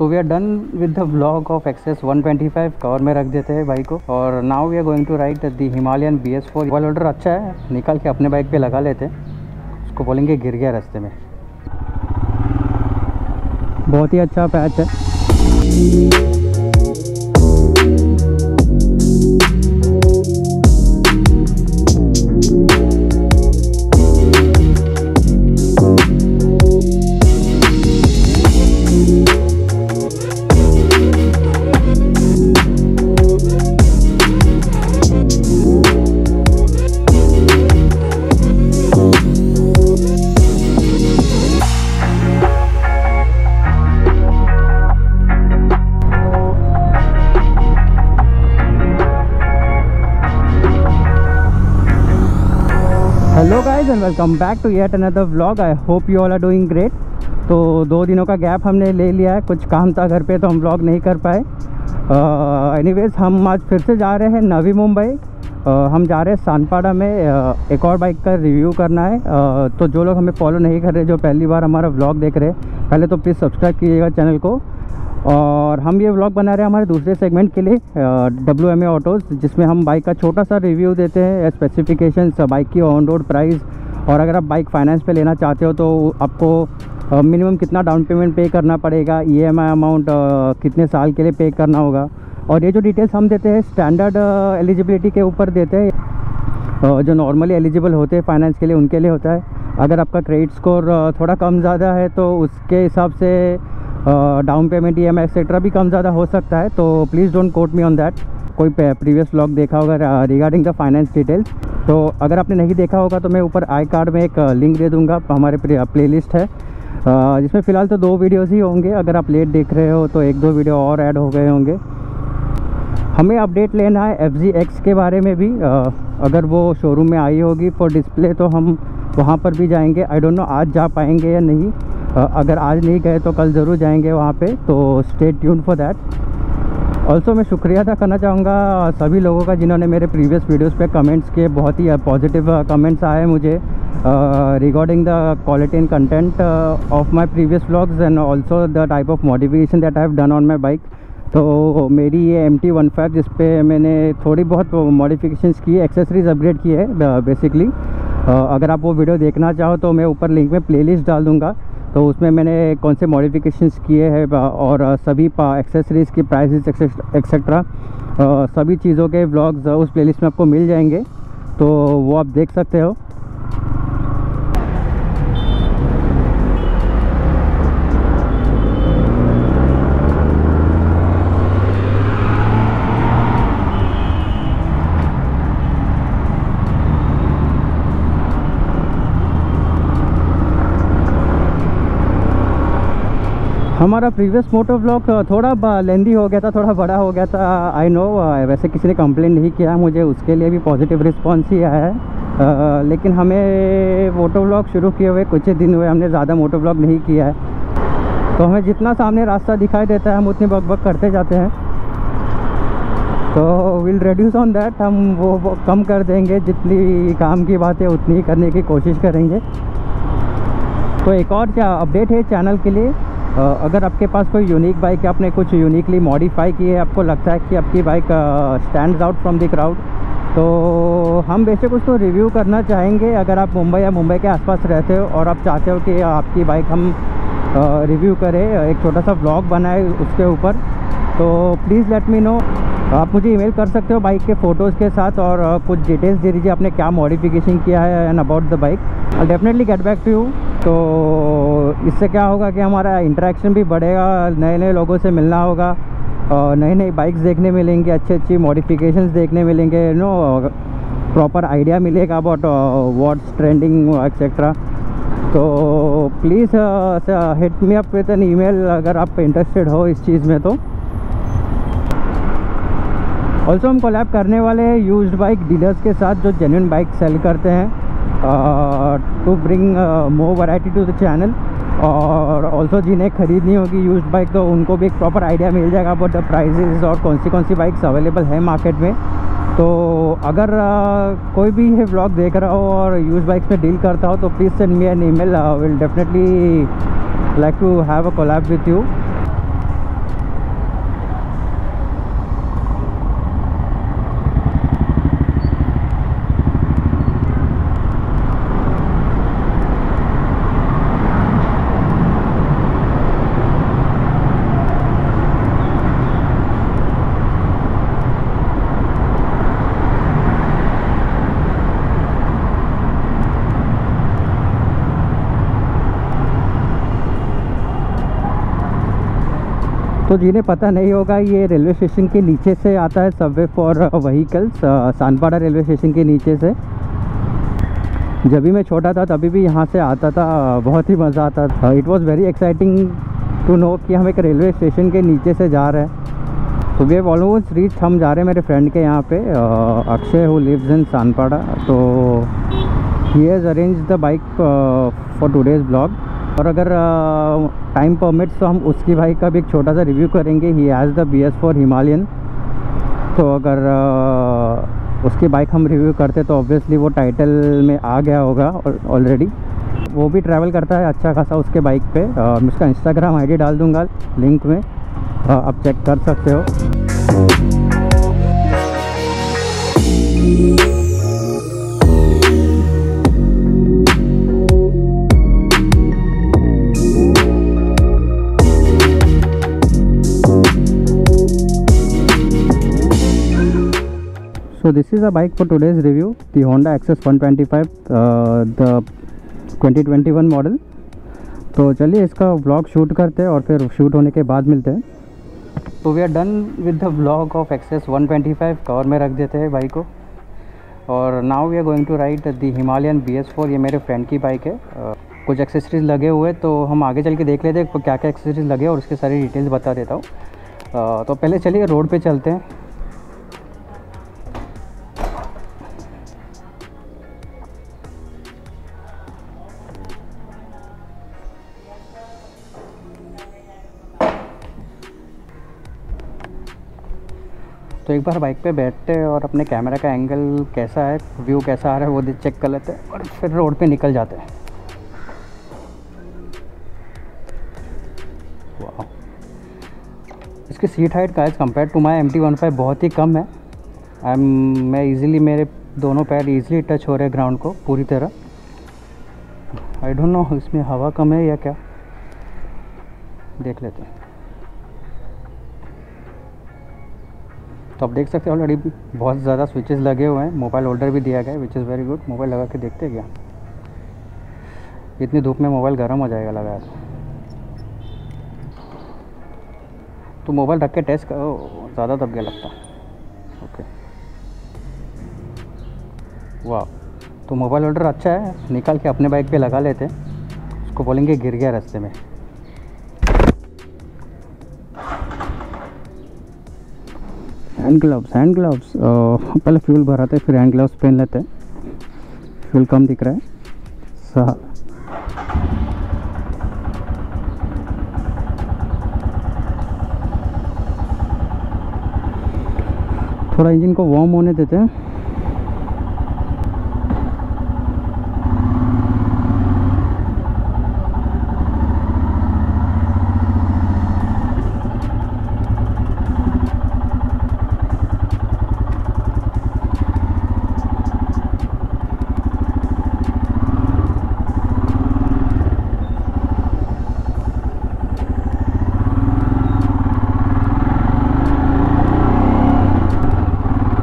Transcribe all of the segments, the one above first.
तो we are done with the vlog of Access 125। Cover में रख देते हैं बाइक को। और now we are going to ride the Himalayan BS4। Wall holder अच्छा है, निकाल के अपने बाइक पे लगा लेते हैं। उसको बोलेंगे गिर गया रास्ते में। बहुत ही अच्छा पैच है। Hello guys and welcome back to yet another vlog. I hope you all are doing great. तो 2 दिनों का गैप हमने ले लिया है, कुछ काम था घर पे तो हम व्लॉग नहीं कर पाए। एनीवेज हम आज फिर से जा रहे हैं नवी मुंबई। हम जा रहे हैं सानपाड़ा में एक और बाइक का रिव्यू करना है। तो जो लोग हमें फॉलो नहीं कर रहे, जो पहली बार हमारा व्लॉग देख रहे हैं, पहले तो प्लीज़ सब्सक्राइब कीजिएगा चैनल को। और हम ये व्लॉग बना रहे हैं हमारे दूसरे सेगमेंट के लिए, WMA ऑटोज़, जिसमें हम बाइक का छोटा सा रिव्यू देते हैं, स्पेसिफिकेशंस, बाइक की ऑन रोड प्राइस, और अगर आप बाइक फाइनेंस पे लेना चाहते हो तो आपको मिनिमम कितना डाउन पेमेंट पे करना पड़ेगा, EMI अमाउंट कितने साल के लिए पे करना होगा। और ये जो डिटेल्स हम देते हैं स्टैंडर्ड एलिजिबिलिटी के ऊपर देते हैं। जो नॉर्मली एलिजिबल होते हैं फाइनेंस के लिए उनके लिए होता है। अगर आपका क्रेडिट स्कोर थोड़ा कम ज़्यादा है तो उसके हिसाब से डाउन पेमेंट, EMI एक्सेट्रा भी कम ज़्यादा हो सकता है। तो please don't quote me on that. कोई प्रीवियस व्लॉग देखा होगा रिगार्डिंग द फाइनेंस डिटेल्स, तो अगर आपने नहीं देखा होगा तो मैं ऊपर आई कार्ड में एक लिंक दे दूंगा। हमारे प्लेलिस्ट है जिसमें फ़िलहाल तो 2 वीडियोज़ ही होंगे। अगर आप लेट देख रहे हो तो 1-2 वीडियो और ऐड हो गए होंगे। हमें अपडेट लेना है FZX के बारे में भी। अगर वो शोरूम में आई होगी फॉर डिस्प्ले तो हम वहाँ पर भी जाएंगे। आई डोंट नो आज जा पाएंगे या नहीं। अगर आज नहीं गए तो कल ज़रूर जाएंगे वहाँ पे, तो stay tune for that. Also मैं शुक्रिया अदा करना चाहूँगा सभी लोगों का जिन्होंने मेरे प्रीवियस वीडियोस पे कमेंट्स किए। बहुत ही पॉजिटिव कमेंट्स आए मुझे regarding the quality and content of my previous vlogs and also the type of modification that I have done on my bike. तो मेरी ये MT-15 जिस पे मैंने थोड़ी बहुत मॉडिफिकेशंस की, एक्सेसरीज अपग्रेड की है बेसिकली। अगर आप वो वीडियो देखना चाहो तो मैं ऊपर लिंक में प्लेलिस्ट डाल दूँगा। तो उसमें मैंने कौन से मॉडिफिकेशंस किए हैं और सभी एक्सेसरीज़ की प्राइसेस एक्सेट्रा सभी चीज़ों के व्लॉग्स उस प्लेलिस्ट में आपको मिल जाएंगे, तो वो आप देख सकते हो। हमारा प्रीवियस मोटो व्लॉग थोड़ा लेंदी हो गया था, थोड़ा बड़ा हो गया था। आई नो, वैसे किसी ने कंप्लेंट नहीं किया मुझे, उसके लिए भी पॉजिटिव रिस्पांस ही आया है। लेकिन हमें मोटो व्लॉग शुरू किए हुए कुछ ही दिन हुए, हमने ज़्यादा मोटो व्लॉग नहीं किया है। तो हमें जितना सामने रास्ता दिखाई देता है हम उतनी बक करते जाते हैं। तो विल रिड्यूस ऑन दैट, हम वो कम कर देंगे। जितनी काम की बात है उतनी ही करने की कोशिश करेंगे। तो एक और क्या अपडेट है चैनल के लिए, अगर आपके पास कोई यूनिक बाइक है, आपने कुछ यूनिकली मॉडिफाई की है, आपको लगता है कि आपकी bike stands out from the crowd, तो हम बेशक उसको रिव्यू करना चाहेंगे। अगर आप मुंबई या मुंबई के आसपास रहते हो और आप चाहते हो कि आपकी बाइक हम रिव्यू करें, एक छोटा सा व्लॉग बनाए उसके ऊपर, तो प्लीज़ लेट मी नो। आप मुझे ईमेल कर सकते हो बाइक के फ़ोटोज़ के साथ और कुछ डिटेल्स दे दीजिए आपने क्या मॉडिफिकेशन किया है and about the bike. I definitely get back to you. तो इससे क्या होगा कि हमारा इंटरेक्शन भी बढ़ेगा, नए नए लोगों से मिलना होगा, नई नई बाइक्स देखने मिलेंगे, अच्छी अच्छी मॉडिफिकेशंस देखने मिलेंगे, नो प्रॉपर आइडिया मिलेगा अबाउट व्हाट्स ट्रेंडिंग एक्सेट्रा। तो please hit me up with an email अगर आप इंटरेस्टेड हो इस चीज़ में। तो ऑल्सो हम कोलैब करने वाले हैं यूज्ड बाइक डीलर्स के साथ जो जेन्युइन बाइक सेल करते हैं, to bring more variety to the channel. और ऑल्सो जिन्हें ख़रीदनी होगी यूज्ड बाइक तो उनको भी एक प्रॉपर आइडिया मिल जाएगा अबाउट द प्राइजेज़ और कौन सी बाइक्स अवेलेबल है मार्केट में। तो अगर कोई भी ये व्लॉग देख रहा हो और यूज्ड बाइक्स में डील करता हो तो please send me an email, will definitely like to have a collab with you. तो जिन्हें पता नहीं होगा, ये रेलवे स्टेशन के नीचे से आता है Subway for vehicles, Sanpada railway station के नीचे से। जब भी मैं छोटा था तभी भी यहाँ से आता था, बहुत ही मज़ा आता था। It was very exciting to know कि हम एक रेलवे स्टेशन के नीचे से जा रहे हैं। तो वी हैव ऑलमोस्ट रीच, हम जा रहे हैं मेरे फ्रेंड के यहाँ पे, Akshay who lives in Sanpada. तो he has arrange the bike for today's blog, और अगर टाइम परमिट्स तो हम उसकी बाइक का भी एक छोटा सा रिव्यू करेंगे। He has the BS4 Himalayan. तो अगर उसकी बाइक हम रिव्यू करते तो ऑब्वियसली वो टाइटल में आ गया होगा ऑलरेडी। वो भी ट्रैवल करता है अच्छा खासा उसके बाइक पे। मैं उसका इंस्टाग्राम ID डाल दूंगा लिंक में, आप चेक कर सकते हो। So this is a bike for today's review, the Honda Access 125, the 2021 model. तो चलिए इसका व्लॉग शूट करते हैं और फिर शूट होने के बाद मिलते हैं। तो we are done with the vlog of Access 125, cover में रख देते हैं बाइक को। और now we are going to ride the Himalayan BS4। ये मेरे फ्रेंड की बाइक है। कुछ एक्सेसरीज लगे हुए, तो हम आगे चल के देख लेते हैं क्या क्या एक्सेसरीज लगे और उसके सारी डिटेल्स बता देता हूँ। तो पहले चलिए रोड पे चलते हैं। तो एक बार बाइक पे बैठते हैं और अपने कैमरा का एंगल कैसा है, व्यू कैसा आ रहा है वो चेक कर लेते हैं और फिर रोड पे निकल जाते हैं। वाह, इसकी सीट हाइट का as compare to my MT-15 बहुत ही कम है। मैं इजीली, मेरे दोनों पैर इजीली टच हो रहे हैं ग्राउंड को पूरी तरह। आई डोंट नो इसमें हवा कम है या क्या, देख लेते हैं। तो आप देख सकते हैं ऑलरेडी बहुत ज़्यादा स्विचेस लगे हुए हैं। मोबाइल होल्डर भी दिया गया है, which is very good. Mobile लगा के देखते हैं क्या, इतनी धूप में मोबाइल गर्म हो जाएगा लगा तो मोबाइल रख के टेस्ट करो, ज़्यादा दब गया लगता। ओके, वाह। तो मोबाइल होल्डर अच्छा है, निकाल के अपने बाइक पे लगा लेते हैं। उसको बोलेंगे गिर गया रास्ते में। हैंड ग्लव्स पहले फ्यूल भराते फिर हैंड ग्लव्स पहन लेते हैं। फ्यूल कम दिख रहा है। थोड़ा इंजन को वार्म होने देते हैं।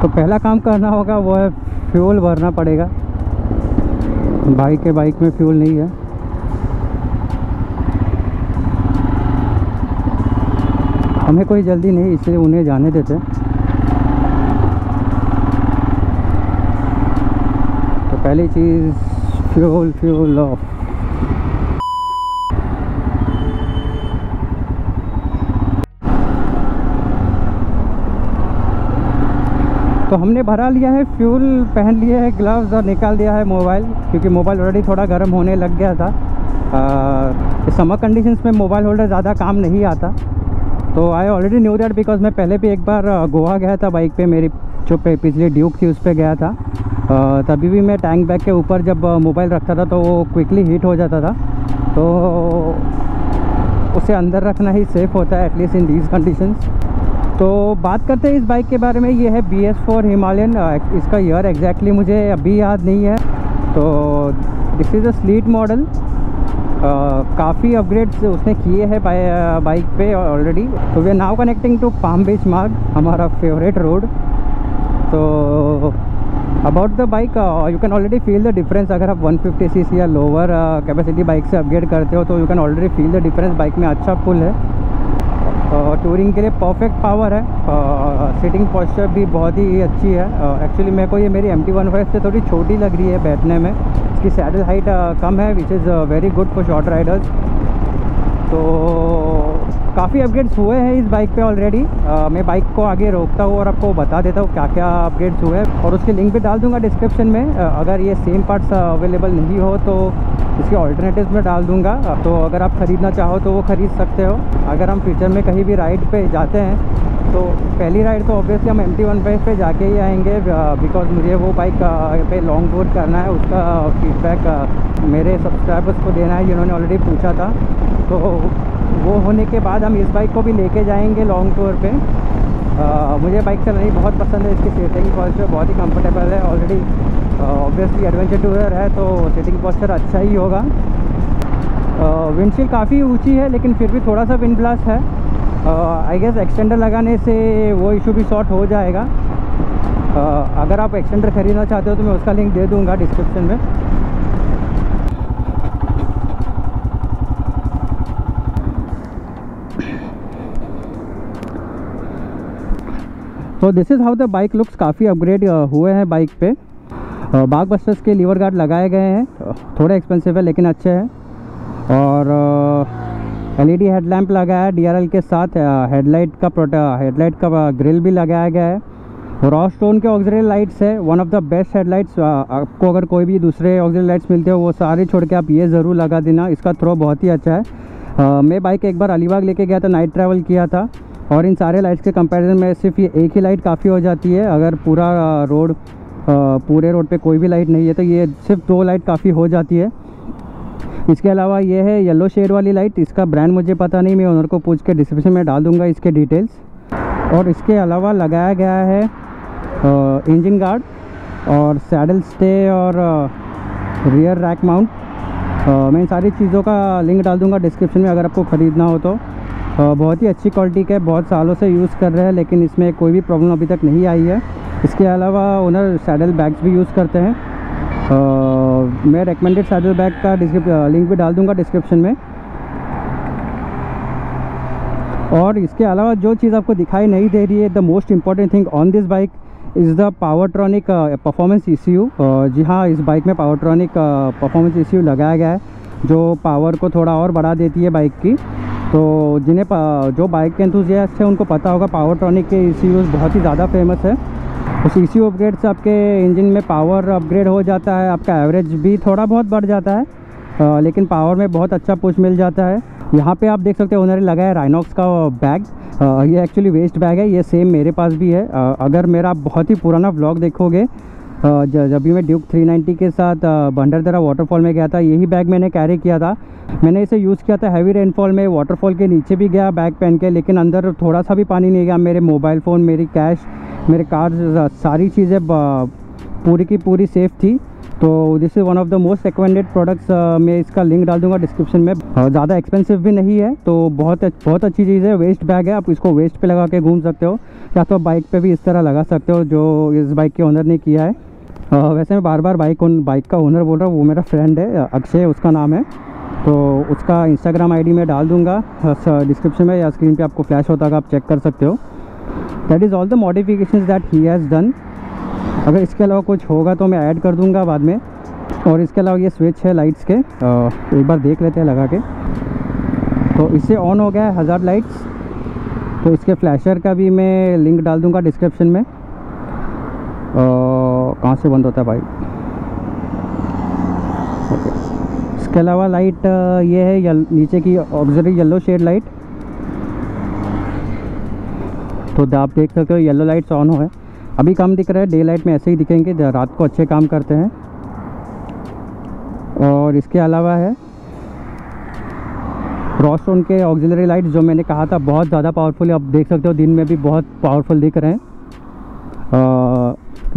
तो पहला काम करना होगा वो है फ्यूल भरना पड़ेगा। बाइक में फ्यूल नहीं है। हमें कोई जल्दी नहीं, इसलिए उन्हें जाने देते। तो पहली चीज़ फ्यूल ऑफ। तो हमने भरा लिया है फ्यूल, पहन लिया है ग्लव्स और निकाल दिया है मोबाइल, क्योंकि मोबाइल ऑलरेडी थोड़ा गर्म होने लग गया था। समर कंडीशंस में मोबाइल होल्डर ज़्यादा काम नहीं आता। तो I already knew that, because मैं पहले भी एक बार गोवा गया था बाइक पे, मेरी जो पिछली ड्यूक थी उस पर गया था। तभी भी मैं टैंक बैग के ऊपर जब मोबाइल रखता था तो वो क्विकली हीट हो जाता था। तो उसे अंदर रखना ही सेफ़ होता है, एटलीस्ट इन दीज कंडीशंस। तो बात करते हैं इस बाइक के बारे में। ये है BS4 हिमालयन। इसका ईयर एग्जैक्टली मुझे अभी याद नहीं है। तो this is a sleek model. काफ़ी अपग्रेड्स उसने किए हैं बाइक पे ऑलरेडी। तो we are now connecting to Palm Beach Marg, हमारा फेवरेट रोड। तो about the bike, you can already feel the difference. अगर आप 150 cc या लोअर कैपेसिटी बाइक से अपग्रेड करते हो तो you can already feel the difference. Bike में अच्छा पुल है। टूरिंग के लिए परफेक्ट पावर है। सीटिंग पोस्चर भी बहुत ही अच्छी है। एक्चुअली मेरे को ये मेरी MT-15 से थोड़ी छोटी लग रही है बैठने में। इसकी सैडल हाइट कम है, which is very good for short Riders. तो काफ़ी अपग्रेड्स हुए हैं इस बाइक पे ऑलरेडी। मैं बाइक को आगे रोकता हूँ और आपको बता देता हूँ क्या क्या अपग्रेड्स हुए हैं, और उसकी लिंक भी डाल दूँगा डिस्क्रिप्शन में। अगर ये सेम पार्ट्स अवेलेबल नहीं हो तो इसके ऑल्टरनेटिव्स में डाल दूँगा। तो अगर आप ख़रीदना चाहो तो वो ख़रीद सकते हो। अगर हम फ्यूचर में कहीं भी राइड पे जाते हैं तो पहली राइड तो ऑब्वियसली हम MT-15 पे जाके ही आएंगे, बिकॉज मुझे वो बाइक पे लॉन्ग टूर करना है। उसका फीडबैक मेरे सब्सक्राइबर्स को देना है जिन्होंने ऑलरेडी पूछा था। तो वो होने के बाद हम इस बाइक को भी लेके जाएंगे लॉन्ग टूर पे। मुझे बाइक चलानी बहुत पसंद है। इसकी सीटिंग पोस्चर बहुत ही कंफर्टेबल है। ऑलरेडी ऑब्वियसली एडवेंचर टूरर है तो सीटिंग पोस्चर अच्छा ही होगा। विंडशील्ड काफ़ी ऊंची है लेकिन फिर भी थोड़ा सा विंड ब्लास्ट है। आई गेस एक्सटेंडर लगाने से वो इशू भी सॉर्ट हो जाएगा। अगर आप एक्सटेंडर ख़रीदना चाहते हो तो मैं उसका लिंक दे दूँगा डिस्क्रिप्शन में। तो this is how the bike looks. काफ़ी अपग्रेड हुए हैं बाइक पे। बाग बस्टर्स के लीवर गार्ड लगाए गए हैं, थोड़े एक्सपेंसिव है लेकिन अच्छे हैं। और LED हेडलैम्प लगाया है DRL के साथ। हेडलाइट का ग्रिल भी लगाया गया है। रॉ स्टोन के ऑक्सिलरी लाइट्स है, one of the best headlights. आपको अगर कोई भी दूसरे ऑक्सिलरी लाइट्स मिलते हो वो सारे छोड़ के आप ये ज़रूर लगा देना, इसका थ्रो बहुत ही अच्छा है। मैं बाइक एक बार अलीबाग लेके गया था, नाइट ट्रैवल किया था, और इन सारे लाइट्स के कंपैरिजन में सिर्फ ये एक ही लाइट काफ़ी हो जाती है। अगर पूरे रोड पे कोई भी लाइट नहीं है तो ये सिर्फ 2 लाइट काफ़ी हो जाती है। इसके अलावा ये है येलो शेड वाली लाइट। इसका ब्रांड मुझे पता नहीं, मैं ओनर को पूछ के डिस्क्रिप्शन में डाल दूंगा इसके डिटेल्स। और इसके अलावा लगाया गया है इंजन गार्ड और सैडल स्टे और रियर रैक माउंट। मैं इन सारी चीज़ों का लिंक डाल दूंगा डिस्क्रिप्शन में अगर आपको ख़रीदना हो तो। बहुत ही अच्छी क्वालिटी का है, बहुत सालों से यूज़ कर रहे हैं लेकिन इसमें कोई भी प्रॉब्लम अभी तक नहीं आई है। इसके अलावा ओनर सैडल बैग्स भी यूज़ करते हैं। मैं रेकमेंडेड सैडल बैग का लिंक भी डाल दूंगा डिस्क्रिप्शन में। और इसके अलावा जो चीज़ आपको दिखाई नहीं दे रही है, the most important thing on this bike is the Powertronic performance ECU। जी हाँ, इस बाइक में पावरट्रॉनिक परफॉर्मेंस ECU लगाया गया है जो पावर को थोड़ा और बढ़ा देती है बाइक की। तो जो बाइक के एंथुसियास्ट हैं उनको पता होगा पावरट्रॉनिक के ECUs बहुत ही ज़्यादा फेमस है। उस ECU अपग्रेड से आपके इंजन में पावर अपग्रेड हो जाता है, आपका एवरेज भी थोड़ा बहुत बढ़ जाता है, लेकिन पावर में बहुत अच्छा पुश मिल जाता है। यहाँ पे आप देख सकते हो ओनर ने लगाया राइनॉक्स का बैग। ये एक्चुअली वेस्ट बैग है, ये सेम मेरे पास भी है। अगर मेरा बहुत ही पुराना व्लॉग देखोगे, जब भी मैं ड्यूक 390 के साथ भंडारदरा वाटरफॉल में गया था, यही बैग मैंने कैरी किया था। मैंने इसे यूज़ किया था हैवी रेनफॉल में। वाटरफॉल के नीचे भी गया बैग पहन के, लेकिन अंदर थोड़ा सा भी पानी नहीं गया। मेरे मोबाइल फ़ोन, मेरी कैश, मेरे कार्ड, सारी चीज़ें पूरी की पूरी सेफ़ थी। तो this is one of the most recommended products. मैं इसका लिंक डाल दूंगा डिस्क्रिप्शन में। ज़्यादा एक्सपेंसिव भी नहीं है, तो बहुत अच्छी चीज़ है। वेस्ट बैग है, आप इसको वेस्ट पे लगा के घूम सकते हो, या तो बाइक पे भी इस तरह लगा सकते हो जो इस बाइक के ओनर ने किया है। वैसे मैं बार बार बाइक का ओनर बोल रहा हूँ, वो मेरा फ्रेंड है, अक्षय उसका नाम है। तो उसका इंस्टाग्राम ID मैं डाल दूँगा डिस्क्रिप्शन में, या स्क्रीन पे आपको फ्लैश होता है, आप चेक कर सकते हो। That is all the modifications that he has done. अगर इसके अलावा कुछ होगा तो मैं ऐड कर दूँगा बाद में। और इसके अलावा ये स्विच है लाइट्स के, एक बार देख लेते हैं लगा के। तो इससे ऑन हो गया है हज़ार्ड लाइट्स। तो इसके फ्लैशर का भी मैं लिंक डाल दूँगा डिस्क्रिप्शन में। कहाँ से बंद होता है भाई? ओके। इसके अलावा लाइट ये है नीचे की ऑक्सिलरी येलो शेड लाइट। तो आप देख सकते हो येलो लाइट्स ऑन हो है। अभी कम दिख रहा है, डे लाइट में ऐसे ही दिखेंगे, रात को अच्छे काम करते हैं। और इसके अलावा है रॉस्टोन के ऑक्सिलरी लाइट, जो मैंने कहा था बहुत ज़्यादा पावरफुल है। आप देख सकते हो दिन में भी बहुत पावरफुल दिख रहे हैं।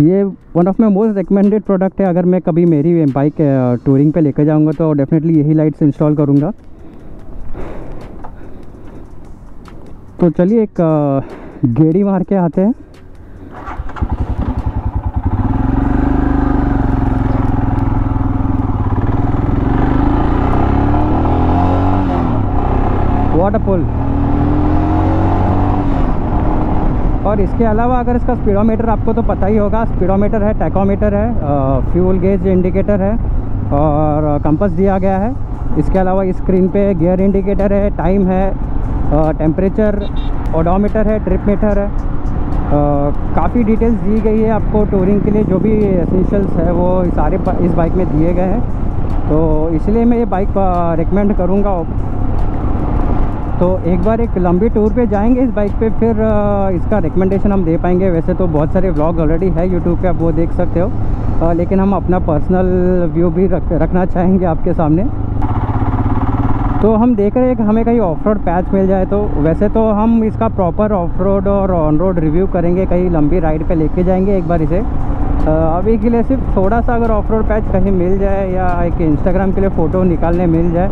ये one of my most recommended product है। अगर मैं कभी मेरी बाइक टूरिंग पे लेकर जाऊंगा तो डेफिनेटली यही लाइट्स इंस्टॉल करूंगा। तो चलिए एक गेड़ी मार के आते हैं। वाटरफॉल और इसके अलावा अगर इसका स्पीडोमीटर आपको तो पता ही होगा, स्पीडोमीटर है, टैकोमीटर है, फ्यूल गेज इंडिकेटर है और कंपास दिया गया है। इसके अलावा स्क्रीन पे गियर इंडिकेटर है, टाइम है, टेम्परेचर, ओडोमीटर है, ट्रिप मीटर है। काफ़ी डिटेल्स दी गई है आपको टूरिंग के लिए, जो भी एसेंशियल्स है वो सारे इस बाइक में दिए गए हैं, तो इसलिए मैं ये बाइक रिकमेंड करूँगा। तो एक बार एक लंबी टूर पे जाएंगे इस बाइक पे, फिर इसका रिकमेंडेशन हम दे पाएंगे। वैसे तो बहुत सारे व्लॉग ऑलरेडी है यूट्यूब पे, आप वो देख सकते हो, लेकिन हम अपना पर्सनल व्यू भी रखना चाहेंगे आपके सामने। तो हम देख रहे हैं कि हमें कहीं ऑफ रोड पैच मिल जाए। तो वैसे तो हम इसका प्रॉपर ऑफ रोड और ऑन रोड रिव्यू करेंगे, कहीं लंबी राइड पे लेके जाएंगे एक बार इसे। अभी के लिए सिर्फ थोड़ा सा अगर ऑफ रोड पैच कहीं मिल जाए या एक इंस्टाग्राम के लिए फ़ोटो निकालने मिल जाए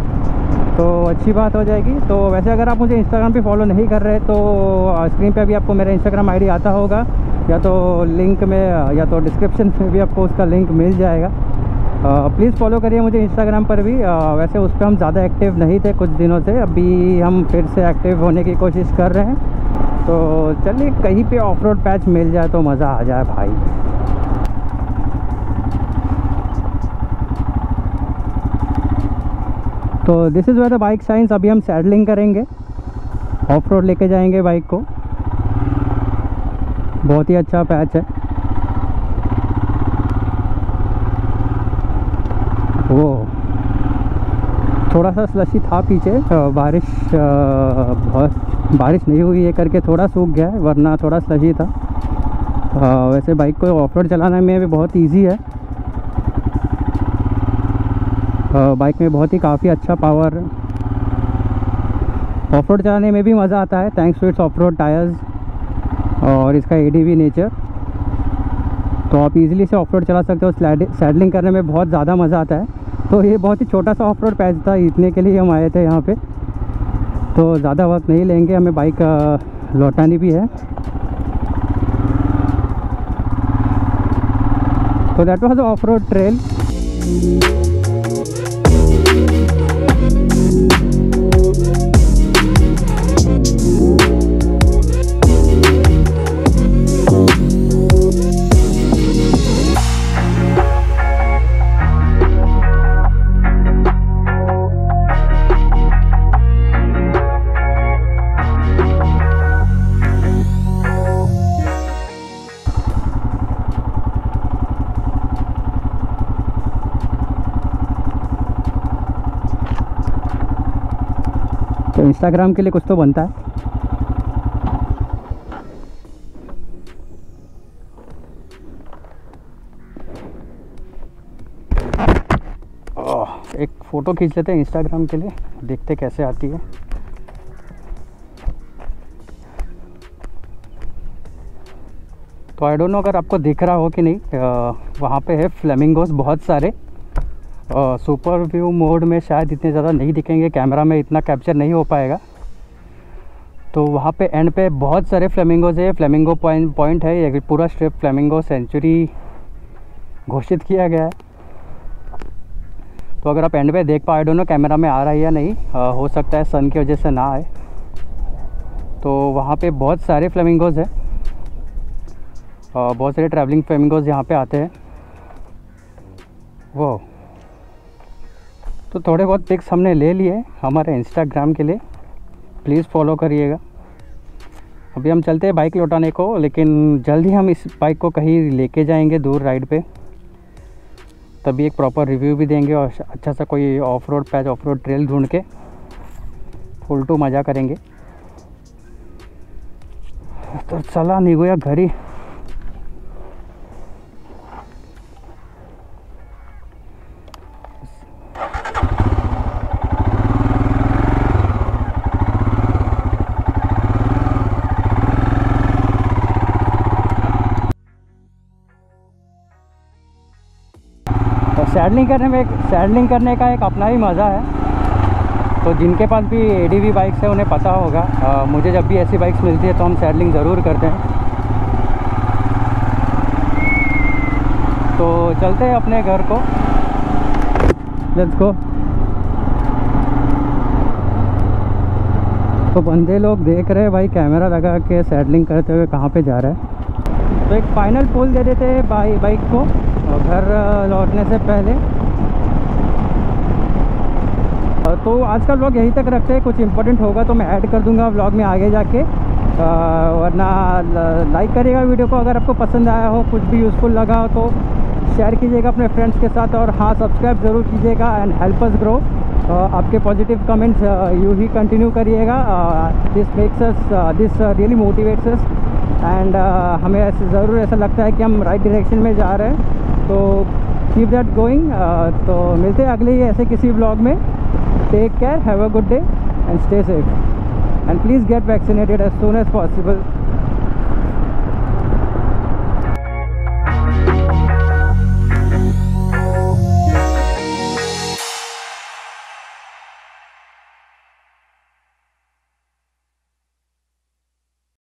तो अच्छी बात हो जाएगी। तो वैसे अगर आप मुझे इंस्टाग्राम पे फॉलो नहीं कर रहे तो स्क्रीन पे भी आपको मेरा इंस्टाग्राम आईडी आता होगा, या तो लिंक में या तो डिस्क्रिप्शन में भी आपको उसका लिंक मिल जाएगा। प्लीज़ फॉलो करिए मुझे इंस्टाग्राम पर भी। वैसे उस पर हम ज़्यादा एक्टिव नहीं थे कुछ दिनों से, अभी हम फिर से एक्टिव होने की कोशिश कर रहे हैं। तो चलिए कहीं पे ऑफ रोड पैच मिल जाए तो मज़ा आ जाए भाई। तो this is where the bike shines. अभी हम सैडलिंग करेंगे, ऑफ रोड लेके जाएंगे बाइक को। बहुत ही अच्छा पैच है वो। थोड़ा सा स्लशी था पीछे, बारिश बहुत बारिश नहीं हुई है करके थोड़ा सूख गया है, वरना थोड़ा स्लशी था। वैसे बाइक को ऑफ रोड चलाने में भी बहुत इजी है। बाइक में बहुत ही काफ़ी अच्छा पावर, ऑफ रोड चलाने में भी मज़ा आता है thanks to its off road tyres और इसका एडीवी नेचर। तो आप इजीली से ऑफ रोड चला सकते हो। सैडलिंग करने में बहुत ज़्यादा मज़ा आता है। तो ये बहुत ही छोटा सा ऑफ रोड पैच था, इतने के लिए हम आए थे यहाँ पे, तो ज़्यादा वक्त नहीं लेंगे, हमें बाइक लौटानी भी है। तो that was the of road trail. तो इंस्टाग्राम के लिए कुछ तो बनता है। एक फ़ोटो खींच लेते हैं इंस्टाग्राम के लिए, देखते कैसे आती है। तो आई डोंट नो अगर आपको दिख रहा हो कि नहीं, वहाँ पे है फ्लेमिंगोस बहुत सारे। सुपर व्यू मोड में शायद इतने ज़्यादा नहीं दिखेंगे, कैमरा में इतना कैप्चर नहीं हो पाएगा। तो वहाँ पे एंड पे बहुत सारे फ्लेमिंगोज है। फ्लेमिंगो पॉइंट है, ये पूरा स्ट्रिप फ्लेमिंगो सेंचुरी घोषित किया गया है। तो अगर आप एंड पे देख पाए, डोंट नो कैमरा में आ रहा है या नहीं, हो सकता है सन की वजह से ना आए। तो वहाँ पे बहुत सारे फ्लेमिंगोज है, बहुत सारे ट्रैवलिंग फ्लेमिंगोज यहाँ पे आते हैं वो। तो थोड़े बहुत पिक्स हमने ले लिए हमारे इंस्टाग्राम के लिए, प्लीज़ फॉलो करिएगा। अभी हम चलते हैं बाइक लौटाने को, लेकिन जल्द ही हम इस बाइक को कहीं लेके जाएंगे दूर राइड पे, तभी एक प्रॉपर रिव्यू भी देंगे और अच्छा सा कोई of road patch, of road trail ढूंढ के फुल टू मज़ा करेंगे। तो चला नहीं गया घर ही। सैडलिंग करने का एक अपना ही मज़ा है। तो जिनके पास भी एडीवी बाइक्स है उन्हें पता होगा। मुझे जब भी ऐसी बाइक्स मिलती है तो हम सैडलिंग ज़रूर करते हैं। तो चलते हैं अपने घर को, लेट्स गो। तो बंदे लोग देख रहे हैं भाई कैमरा लगा के सैडलिंग करते हुए कहाँ पे जा रहा है। तो एक फाइनल पुल दे देते हैं बाइक को और घर लौटने से पहले। तो आज का व्लॉग यहीं तक रखते हैं, कुछ इंपॉर्टेंट होगा तो मैं ऐड कर दूंगा व्लॉग में आगे जाके, वरना लाइक करिएगा वीडियो को अगर आपको पसंद आया हो, कुछ भी यूज़फुल लगा हो तो शेयर कीजिएगा अपने फ्रेंड्स के साथ, और हाँ सब्सक्राइब ज़रूर कीजिएगा एंड हेल्प अस ग्रो। आपके पॉजिटिव कमेंट्स यूँ ही कंटिन्यू करिएगा, this makes us this really motivates us and हमें ऐसे ज़रूर ऐसा लगता है कि हम राइट डायरेक्शन में जा रहे हैं। तो कीप दैट गोइंग। तो मिलते हैं अगले ऐसे किसी व्लॉग में। Take care, have a good day and stay safe and please get vaccinated as soon as possible.